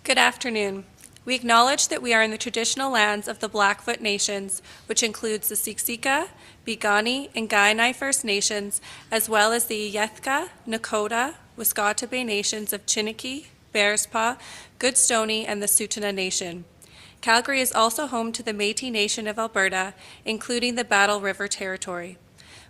Good afternoon. We acknowledge that we are in the traditional lands of the Blackfoot Nations, which includes the Siksika, Piikani, and Kainai First Nations, as well as the Yethka, Nakota, Wiskautabay Nations of Chiniki, Bearspaw, Goodstoney, and the Tsuut'ina Nation. Calgary is also home to the Métis Nation of Alberta, including the Battle River Territory.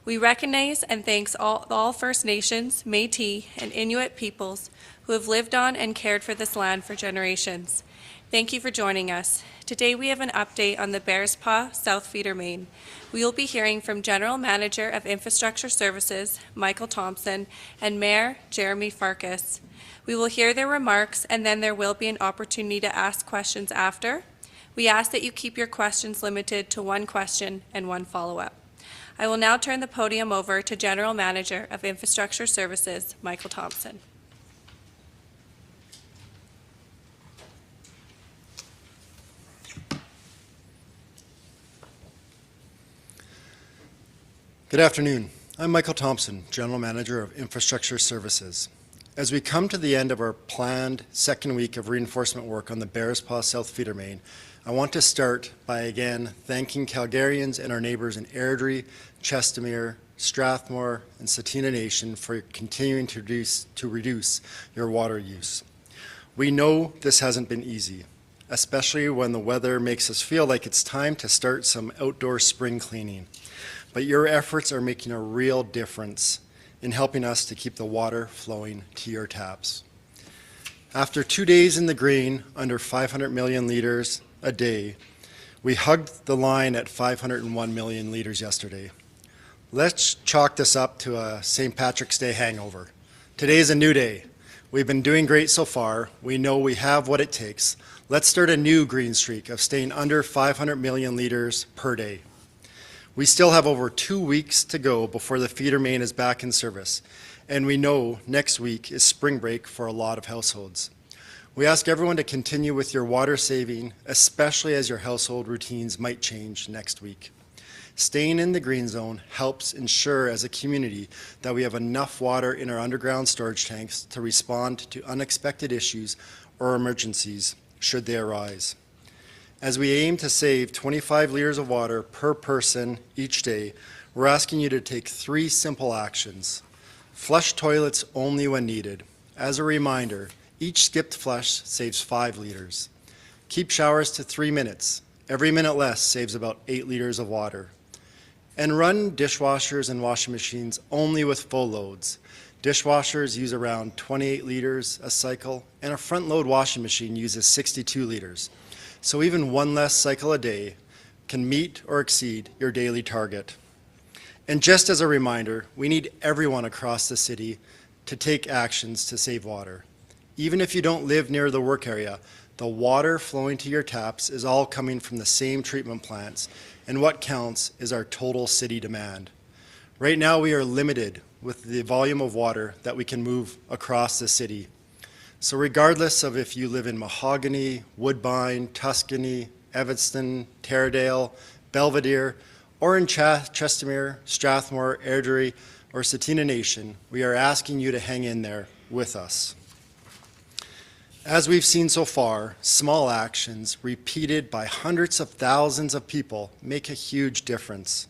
We recognize and thank all First Nations, Métis, and Inuit peoples who have lived on and cared for this land for generations. Thank you for joining us. Today we have an update on the Bearspaw South Feeder Main. We will be hearing from General Manager of Infrastructure Services, Michael Thompson, and Mayor Jeremy Farkas. We will hear their remarks, and then there will be an opportunity to ask questions after. We ask that you keep your questions limited to one question and one follow-up. I will now turn the podium over to General Manager of Infrastructure Services, Michael Thompson. Good afternoon. I'm Michael Thompson, General Manager of Infrastructure Services. As we come to the end of our planned second week of reinforcement work on the Bearspaw South Feeder Main, I want to start by again thanking Calgarians and our neighbours in Airdrie, Chestermere, Strathmore, and Tsuut'ina Nation for continuing to reduce your water use. We know this hasn't been easy, especially when the weather makes us feel like it's time to start some outdoor spring cleaning. But your efforts are making a real difference in helping us to keep the water flowing to your taps. After 2 days in the green, under 500 million litres a day, we hugged the line at 501 million litres yesterday. Let's chalk this up to a St. Patrick's Day hangover. Today is a new day. We've been doing great so far. We know we have what it takes. Let's start a new green streak of staying under 500 million litres per day. We still have over 2 weeks to go before the feeder main is back in service, and we know next week is spring break for a lot of households. We ask everyone to continue with your water saving, especially as your household routines might change next week. Staying in the green zone helps ensure as a community that we have enough water in our underground storage tanks to respond to unexpected issues or emergencies should they arise. As we aim to save 25 litres of water per person each day, we're asking you to take 3 simple actions. Flush toilets only when needed. As a reminder, each skipped flush saves 5 litres. Keep showers to 3 minutes. Every minute less saves about 8 litres of water. And run dishwashers and washing machines only with full loads. Dishwashers use around 28 litres a cycle, and a front load washing machine uses 62 litres. So even one less cycle a day can meet or exceed your daily target. And just as a reminder, we need everyone across the city to take actions to save water. Even if you don't live near the work area, the water flowing to your taps is all coming from the same treatment plants, and what counts is our total city demand. Right now we are limited with the volume of water that we can move across the city. So regardless of if you live in Mahogany, Woodbine, Tuscany, Evanston, Taradale, Belvedere, or in Chestermere, Strathmore, Airdrie, or Tsuut'ina Nation, we are asking you to hang in there with us. As we've seen so far, small actions repeated by hundreds of thousands of people make a huge difference.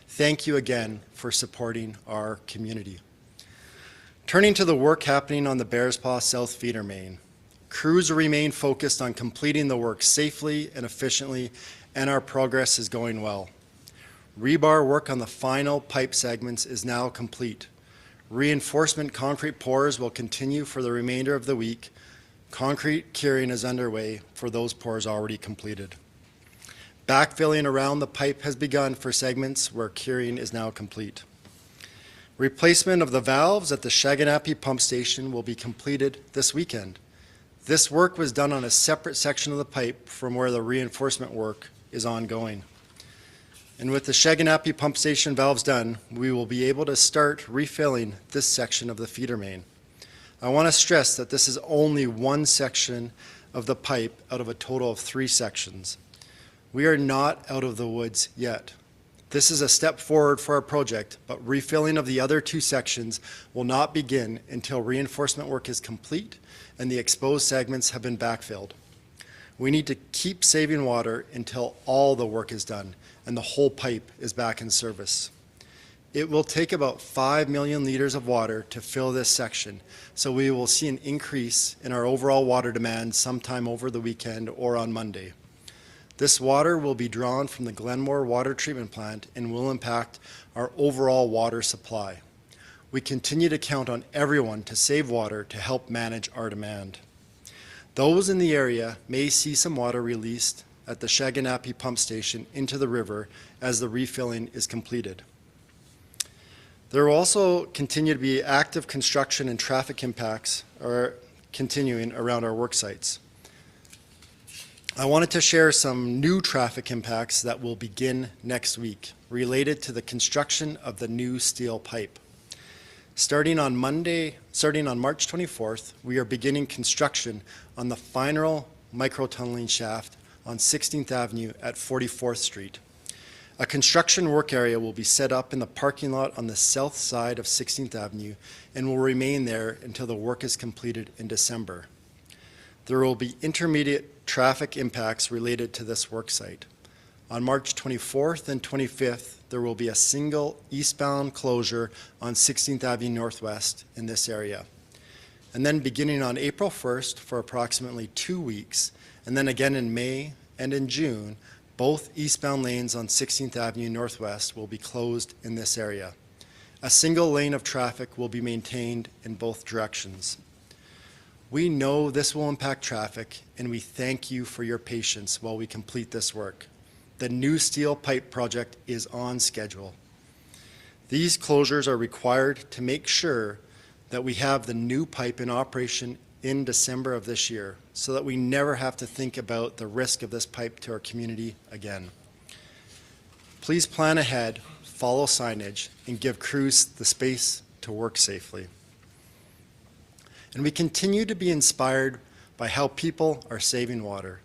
Thank you again for supporting our community. Turning to the work happening on the Bearspaw South Feeder Main, crews remain focused on completing the work safely and efficiently, and our progress is going well. Rebar work on the final pipe segments is now complete. Reinforcement concrete pours will continue for the remainder of the week. Concrete curing is underway for those pours already completed. Backfilling around the pipe has begun for segments where curing is now complete. Replacement of the valves at the Shaganappi pump station will be completed this weekend. This work was done on a separate section of the pipe from where the reinforcement work is ongoing. And with the Shaganappi pump station valves done, we will be able to start refilling this section of the feeder main. I want to stress that this is only one section of the pipe out of a total of 3 sections. We are not out of the woods yet. This is a step forward for our project, but refilling of the other 2 sections will not begin until reinforcement work is complete and the exposed segments have been backfilled. We need to keep saving water until all the work is done and the whole pipe is back in service. It will take about 5 million liters of water to fill this section, so we will see an increase in our overall water demand sometime over the weekend or on Monday. This water will be drawn from the Glenmore Water Treatment Plant and will impact our overall water supply. We continue to count on everyone to save water to help manage our demand. Those in the area may see some water released at the Shaganappi pump station into the river as the refilling is completed. There will also continue to be active construction and traffic impacts are continuing around our work sites. I wanted to share some new traffic impacts that will begin next week related to the construction of the new steel pipe. Starting on March 24th, we are beginning construction on the final microtunneling shaft on 16th Avenue at 44th Street. A construction work area will be set up in the parking lot on the south side of 16th Avenue and will remain there until the work is completed in December. There will be intermediate traffic impacts related to this work site. On March 24th and 25th, there will be a single eastbound closure on 16th Avenue Northwest in this area. And then beginning on April 1st for approximately 2 weeks, and then again in May and in June, both eastbound lanes on 16th Avenue Northwest will be closed in this area. A single lane of traffic will be maintained in both directions. We know this will impact traffic, and we thank you for your patience while we complete this work. The new steel pipe project is on schedule. These closures are required to make sure that we have the new pipe in operation in December of this year, so that we never have to think about the risk of this pipe to our community again. Please plan ahead, follow signage, and give crews the space to work safely. And we continue to be inspired by how people are saving water.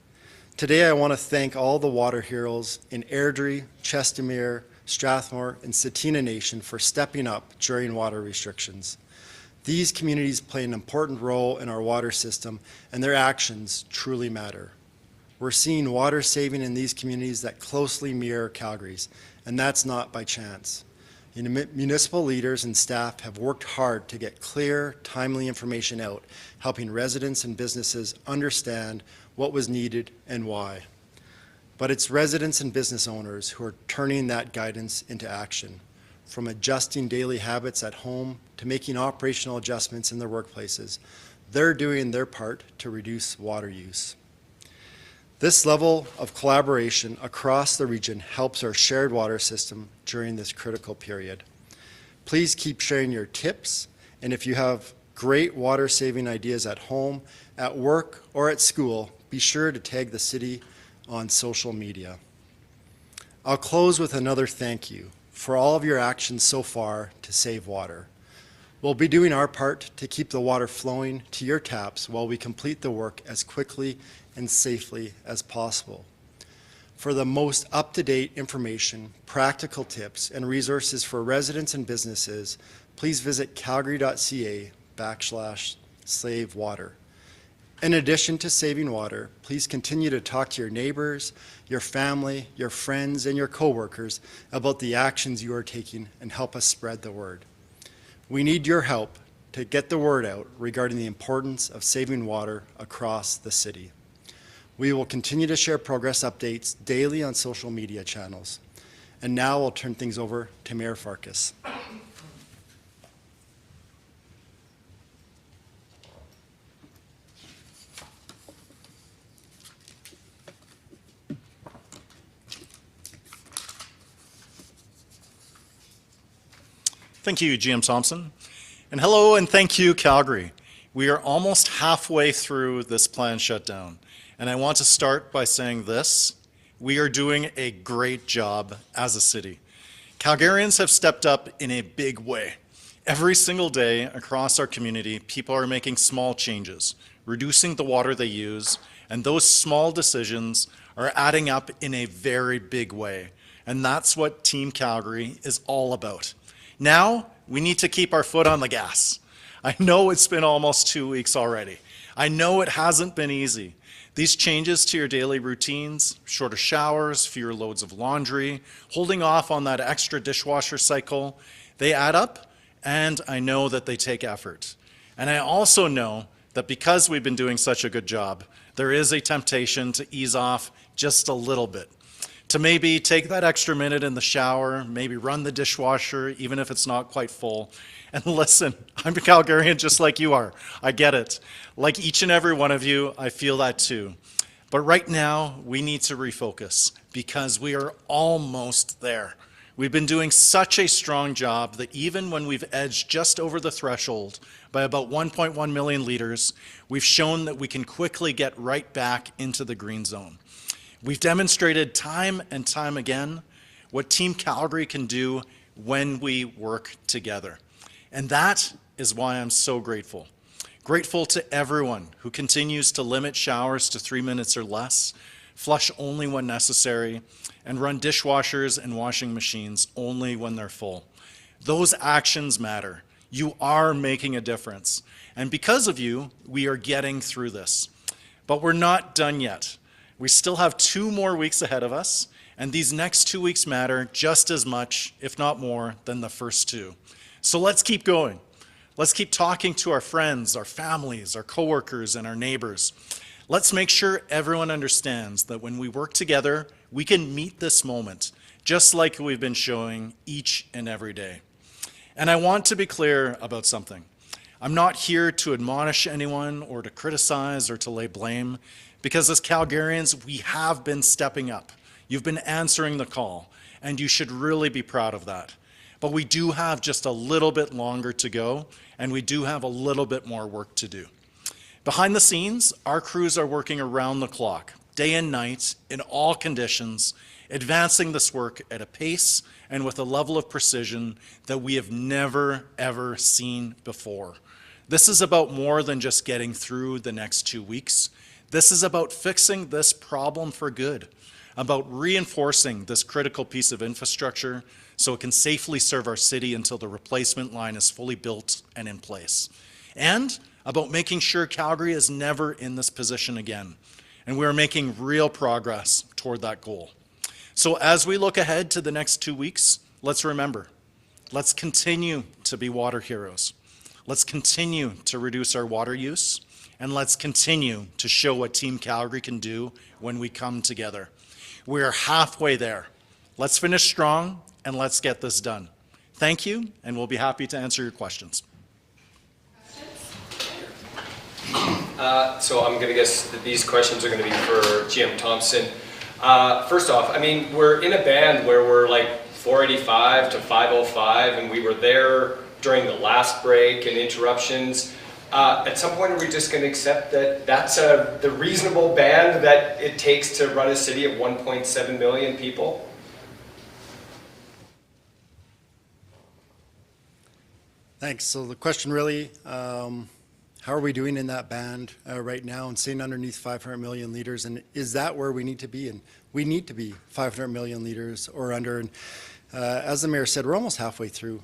Today I want to thank all the water heroes in Airdrie, Chestermere, Strathmore, and Setina Nation for stepping up during water restrictions. These communities play an important role in our water system, and their actions truly matter. We're seeing water saving in these communities that closely mirror Calgary's, and that's not by chance. Municipal leaders and staff have worked hard to get clear, timely information out, helping residents and businesses understand what was needed and why. But it's residents and business owners who are turning that guidance into action, from adjusting daily habits at home to making operational adjustments in their workplaces. They're doing their part to reduce water use. This level of collaboration across the region helps our shared water system during this critical period. Please keep sharing your tips, and if you have great water saving ideas at home, at work, or at school, be sure to tag the city on social media. I'll close with another thank you for all of your actions so far to save water. We'll be doing our part to keep the water flowing to your taps while we complete the work as quickly and safely as possible. For the most up-to-date information, practical tips, and resources for residents and businesses, please visit calgary.ca/savewater. In addition to saving water, please continue to talk to your neighbors, your family, your friends, and your coworkers about the actions you are taking and help us spread the word. We need your help to get the word out regarding the importance of saving water across the city. We will continue to share progress updates daily on social media channels. And now I'll turn things over to Mayor Farkas. Thank you, GM Thompson. And hello and thank you, Calgary. We are almost halfway through this planned shutdown. And I want to start by saying this: we are doing a great job as a city. Calgarians have stepped up in a big way. Every single day across our community, people are making small changes, reducing the water they use, and those small decisions are adding up in a very big way. And that's what Team Calgary is all about. Now, we need to keep our foot on the gas. I know it's been almost 2 weeks already. I know it hasn't been easy. These changes to your daily routines, shorter showers, fewer loads of laundry, holding off on that extra dishwasher cycle, they add up, and I know that they take effort. And I also know that because we've been doing such a good job, there is a temptation to ease off just a little bit. To maybe take that extra minute in the shower, maybe run the dishwasher, even if it's not quite full. And listen, I'm a Calgarian just like you are. I get it. Like each and every one of you, I feel that too. But right now, we need to refocus because we are almost there. We've been doing such a strong job that even when we've edged just over the threshold by about 1.1 million litres, we've shown that we can quickly get right back into the green zone. We've demonstrated time and time again what Team Calgary can do when we work together. And that is why I'm so grateful. Grateful to everyone who continues to limit showers to 3 minutes or less, flush only when necessary, and run dishwashers and washing machines only when they're full. Those actions matter. You are making a difference. And because of you, we are getting through this. But we're not done yet. We still have 2 more weeks ahead of us, and these next 2 weeks matter just as much, if not more, than the first 2. So let's keep going. Let's keep talking to our friends, our families, our coworkers, and our neighbors. Let's make sure everyone understands that when we work together, we can meet this moment, just like we've been showing each and every day. And I want to be clear about something. I'm not here to admonish anyone or to criticize or to lay blame, because as Calgarians, we have been stepping up. You've been answering the call, and you should really be proud of that. But we do have just a little bit longer to go, and we do have a little bit more work to do. Behind the scenes, our crews are working around the clock, day and night, in all conditions, advancing this work at a pace and with a level of precision that we have never, ever seen before. This is about more than just getting through the next 2 weeks. This is about fixing this problem for good, about reinforcing this critical piece of infrastructure so it can safely serve our city until the replacement line is fully built and in place, and about making sure Calgary is never in this position again. And we are making real progress toward that goal. So as we look ahead to the next 2 weeks, let's remember, let's continue to be water heroes. Let's continue to reduce our water use, and let's continue to show what Team Calgary can do when we come together. We're halfway there. Let's finish strong, and let's get this done. Thank you, and we'll be happy to answer your questions. So I'm going to guess that these questions are going to be for GM Thompson. First off, I mean, we're in a band where we're like 485 to 505, and we were there during the last break and interruptions. At some point, are we just going to accept that that's the reasonable band that it takes to run a city of 1.7 million people? Thanks. So the question really, how are we doing in that band right now and staying underneath 500 million litres? And is that where we need to be? And we need to be 500 million litres or under. And as the mayor said, we're almost halfway through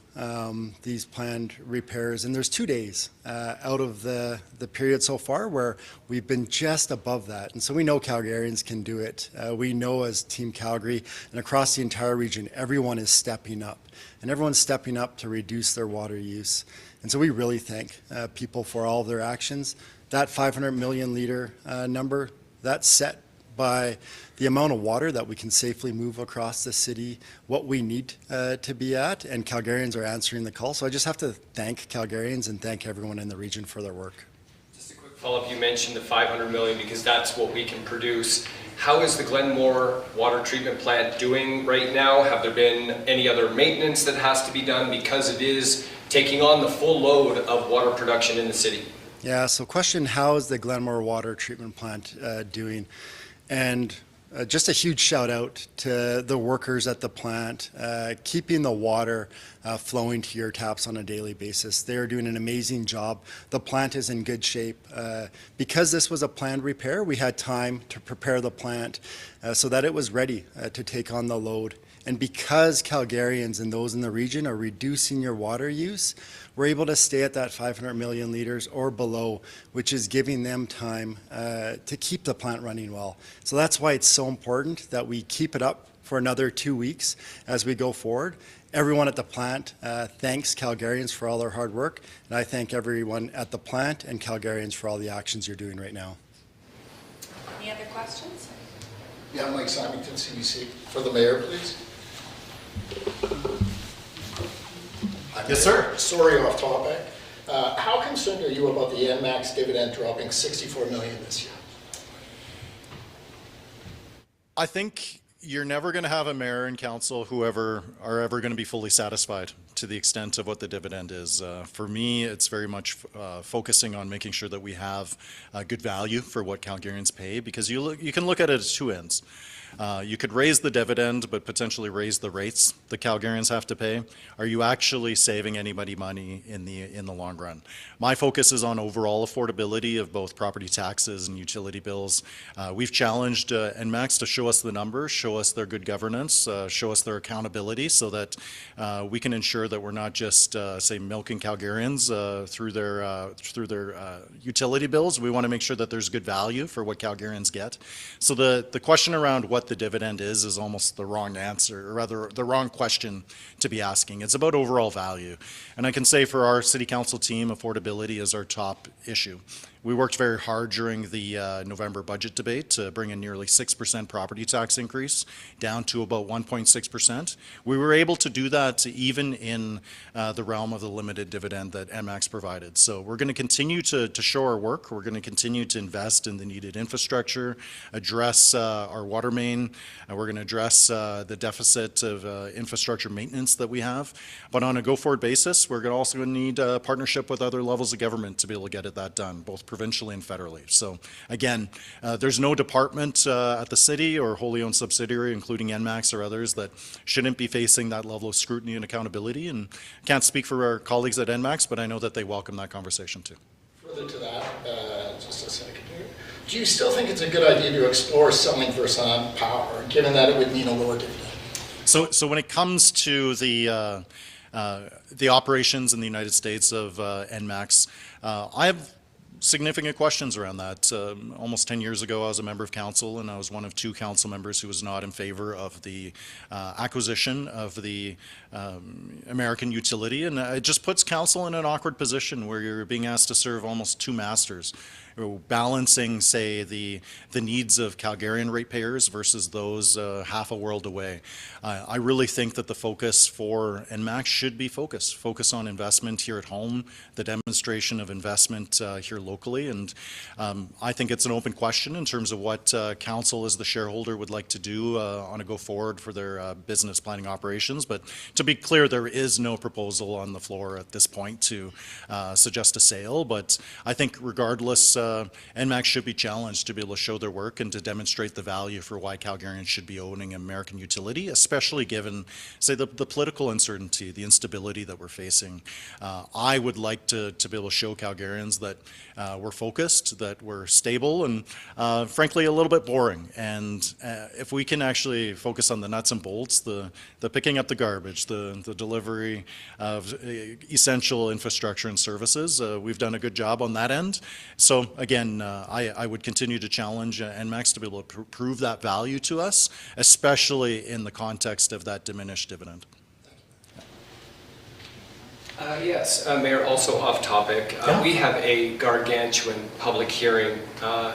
these planned repairs. And there's 2 days out of the period so far where we've been just above that. And so we know Calgarians can do it. We know as Team Calgary and across the entire region, everyone is stepping up. And everyone's stepping up to reduce their water use. And so we really thank people for all of their actions. That 500 million litre number, that's set by the amount of water that we can safely move across the city, what we need to be at, and Calgarians are answering the call. So I just have to thank Calgarians and thank everyone in the region for their work. Just a quick follow-up, you mentioned the 500 million because that's what we can produce. How is the Glenmore water treatment plant doing right now? Have there been any other maintenance that has to be done because it is taking on the full load of water production in the city? Yeah, so question, how is the Glenmore water treatment plant doing? And just a huge shout out to the workers at the plant, keeping the water flowing to your taps on a daily basis. They're doing an amazing job. The plant is in good shape. Because this was a planned repair, we had time to prepare the plant so that it was ready to take on the load. And because Calgarians and those in the region are reducing your water use, we're able to stay at that 500 million litres or below, which is giving them time to keep the plant running well. So that's why it's so important that we keep it up for another 2 weeks as we go forward. Everyone at the plant thanks Calgarians for all their hard work, and I thank everyone at the plant and Calgarians for all the actions you're doing right now. Any other questions? Yeah, Mike Symington, CBC. For the mayor, please. Yes, sir. Sorry, off topic. How concerned are you about the ENMAX dividend dropping $64 million this year? I think you're never going to have a mayor and council whoever are ever going to be fully satisfied to the extent of what the dividend is. For me, it's very much focusing on making sure that we have good value for what Calgarians pay, because you can look at it at two ends. You could raise the dividend, but potentially raise the rates the Calgarians have to pay. Are you actually saving anybody money in the long run? My focus is on overall affordability of both property taxes and utility bills. We've challenged ENMAX to show us the numbers, show us their good governance, show us their accountability, so that we can ensure that we're not just, say, milking Calgarians through their utility bills. We want to make sure that there's good value for what Calgarians get. So the question around what the dividend is almost the wrong answer, or rather the wrong question to be asking. It's about overall value. And I can say for our city council team, affordability is our top issue. We worked very hard during the November budget debate to bring a nearly 6% property tax increase down to about 1.6%. We were able to do that even in the realm of the limited dividend that ENMAX provided. So we're going to continue to show our work. We're going to continue to invest in the needed infrastructure, address our water main. We're going to address the deficit of infrastructure maintenance that we have. But on a go-forward basis, we're also going to need a partnership with other levels of government to be able to get that done, both provincially and federally. So again, there's no department at the city or wholly owned subsidiary, including ENMAX or others, that shouldn't be facing that level of scrutiny and accountability. And I can't speak for our colleagues at ENMAX, but I know that they welcome that conversation too. Further to that, just a second here. Do you still think it's a good idea to explore selling Versan power, given that it would mean a lower dividend? So when it comes to the operations in the United States of ENMAX, I have significant questions around that. Almost 10 years ago, I was a member of council, and I was one of two council members who was not in favor of the acquisition of the American utility. And it just puts council in an awkward position where you're being asked to serve almost two masters, balancing, say, the needs of Calgarian ratepayers versus those half a world away. I really think that the focus for ENMAX should be focus on investment here at home, the demonstration of investment here locally, and I think it's an open question in terms of what council as the shareholder would like to do on a go forward for their business planning operations. But to be clear, there is no proposal on the floor at this point to suggest a sale, but I think regardless, ENMAX should be challenged to be able to show their work and to demonstrate the value for why Calgarians should be owning American utility, especially given, say, the political uncertainty, the instability that we're facing. I would like to be able to show Calgarians that we're focused, that we're stable, and frankly, a little bit boring. And if we can actually focus on the nuts and bolts, the picking up the garbage, the delivery of essential infrastructure and services, we've done a good job on that end. So again, I would continue to challenge ENMAX to be able to prove that value to us, especially in the context of that diminished dividend. Yes, Mayor, also off topic. We have a gargantuan public hearing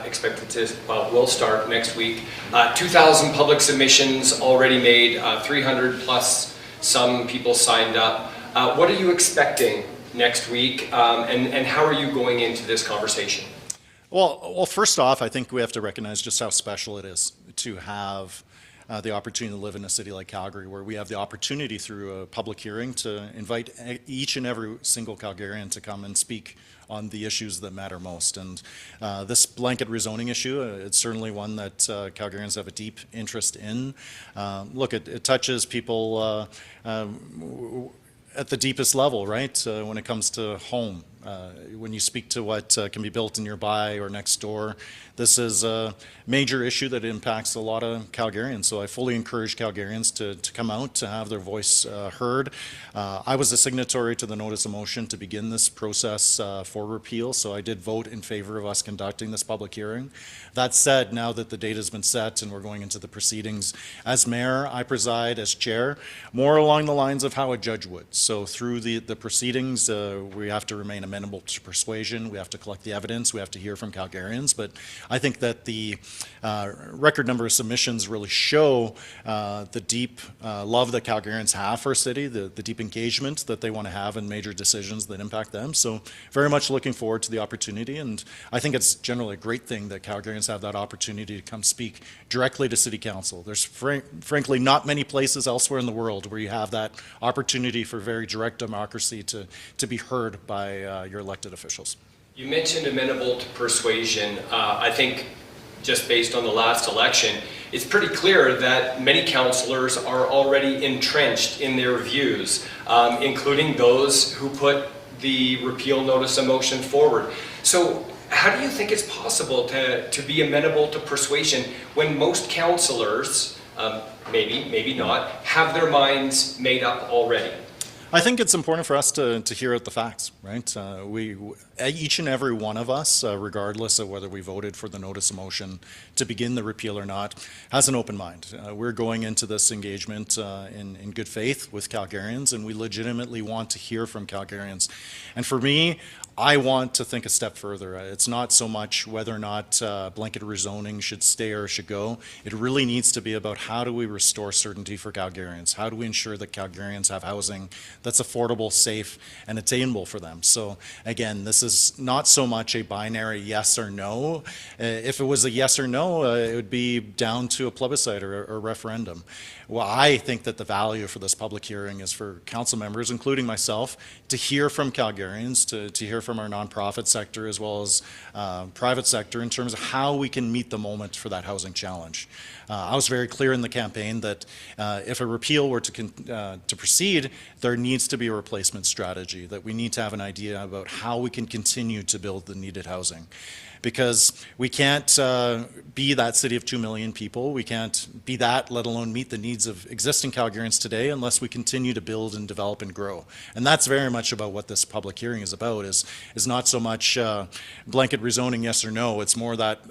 expected to, well, will start next week. 2,000 public submissions already made, 300 plus some people signed up. What are you expecting next week, and how are you going into this conversation? Well, first off, I think we have to recognize just how special it is to have the opportunity to live in a city like Calgary, where we have the opportunity through a public hearing to invite each and every single Calgarian to come and speak on the issues that matter most. And this blanket rezoning issue, it's certainly one that Calgarians have a deep interest in. Look, it touches people at the deepest level, right? When it comes to home, When you speak to what can be built nearby or next door, this is a major issue that impacts a lot of Calgarians. So I fully encourage Calgarians to come out, to have their voice heard. I was a signatory to the notice of motion to begin this process for repeal, so I did vote in favor of us conducting this public hearing. That said, now that the date has been set and we're going into the proceedings, as mayor, I preside as chair, more along the lines of how a judge would. So through the proceedings, we have to remain amenable to persuasion, we have to collect the evidence, we have to hear from Calgarians, but I think that the record number of submissions really show the deep love that Calgarians have for a city, the deep engagement that they want to have in major decisions that impact them. So very much looking forward to the opportunity, and I think it's generally a great thing that Calgarians have that opportunity to come speak directly to City Council. There's frankly not many places elsewhere in the world where you have that opportunity for very direct democracy to be heard by your elected officials. You mentioned amenable to persuasion. I think just based on the last election, it's pretty clear that many councillors are already entrenched in their views, including those who put the repeal notice of motion forward. So how do you think it's possible to be amenable to persuasion when most councillors, maybe not, have their minds made up already? I think it's important for us to hear out the facts, right? Each and every one of us, regardless of whether we voted for the notice of motion to begin the repeal or not, has an open mind. We're going into this engagement in good faith with Calgarians, and we legitimately want to hear from Calgarians. And for me, I want to think a step further. It's not so much whether or not blanket rezoning should stay or should go. It really needs to be about how do we restore certainty for Calgarians? How do we ensure that Calgarians have housing that's affordable, safe, and attainable for them? So again, this is not so much a binary yes or no. If it was a yes or no, it would be down to a plebiscite or a referendum. Well, I think that the value for this public hearing is for council members, including myself, to hear from Calgarians, to hear from our nonprofit sector as well as private sector in terms of how we can meet the moment for that housing challenge. I was very clear in the campaign that if a repeal were to proceed, there needs to be a replacement strategy, that we need to have an idea about how we can continue to build the needed housing. Because we can't be that city of 2 million people. We can't be that, let alone meet the needs of existing Calgarians today, unless we continue to build and develop and grow. And that's very much about what this public hearing is about, is not so much blanket rezoning yes or no. It's more that,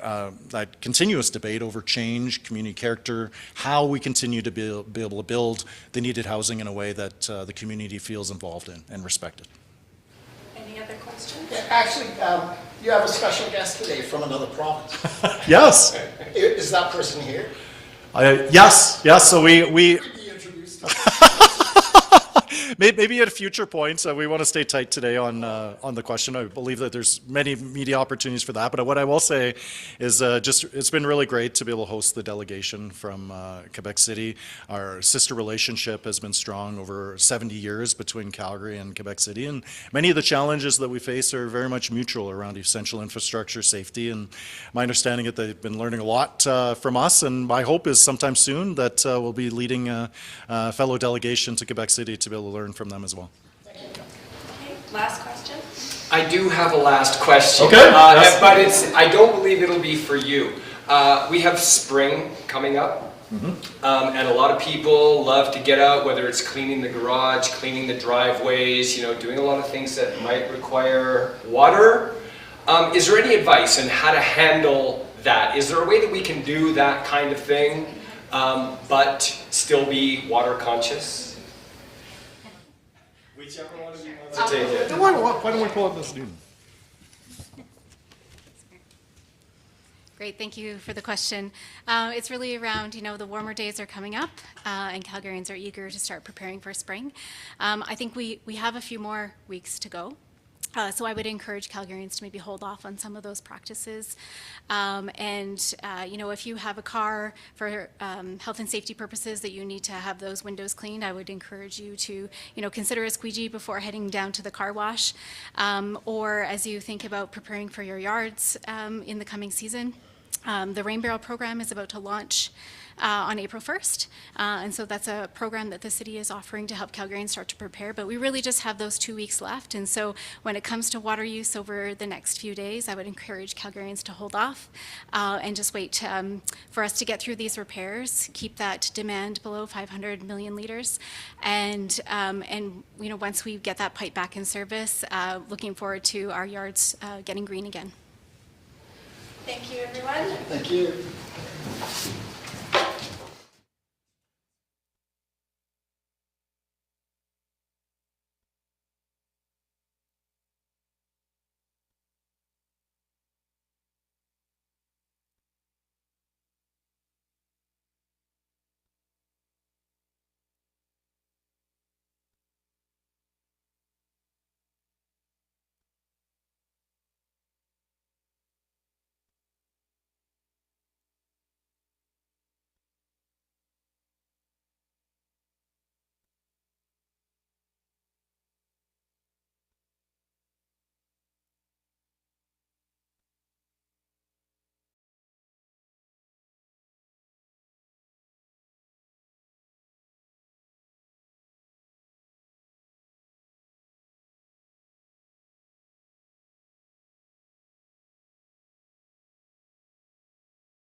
that continuous debate over change, community character, how we continue to be able to build the needed housing in a way that the community feels involved in and respected. Any other questions? Yeah, actually, you have a special guest today from another province. Yes. Is that person here? Yes. So we Could be introduced. maybe at a future point. We want to stay tight today on the question. I believe that there's many media opportunities for that. But what I will say is it's been really great to be able to host the delegation from Quebec City. Our sister relationship has been strong over 70 years between Calgary and Quebec City. And many of the challenges that we face are very much mutual around essential infrastructure, safety. And my understanding is that they've been learning a lot from us. And my hope is sometime soon that we'll be leading a fellow delegation to Quebec City to be able to learn from them as well. Okay, last question. I do have a last question, Okay, yes. but I don't believe it'll be for you. We have spring coming up, and a lot of people love to get out, whether it's cleaning the garage, cleaning the driveways, doing a lot of things that might require water. Is there any advice on how to handle that? Is there a way that we can do that kind of thing, but still be water conscious? Whichever one of you wants to take it. Why don't we pull up this dude? Great, thank you for the question. It's really around, the warmer days are coming up and Calgarians are eager to start preparing for spring. I think we have a few more weeks to go. So I would encourage Calgarians to maybe hold off on some of those practices. If you have a car for health and safety purposes that you need to have those windows cleaned, I would encourage you to, consider a squeegee before heading down to the car wash. Or as you think about preparing for your yards in the coming season, the Rain Barrel program is about to launch on April 1st. And so that's a program that the city is offering to help Calgarians start to prepare. But we really just have those 2 weeks left. And so when it comes to water use over the next few days, I would encourage Calgarians to hold off and just wait for us to get through these repairs, keep that demand below 500 million litres. And you know, once we get that pipe back in service, looking forward to our yards getting green again. Thank you, everyone. Thank you.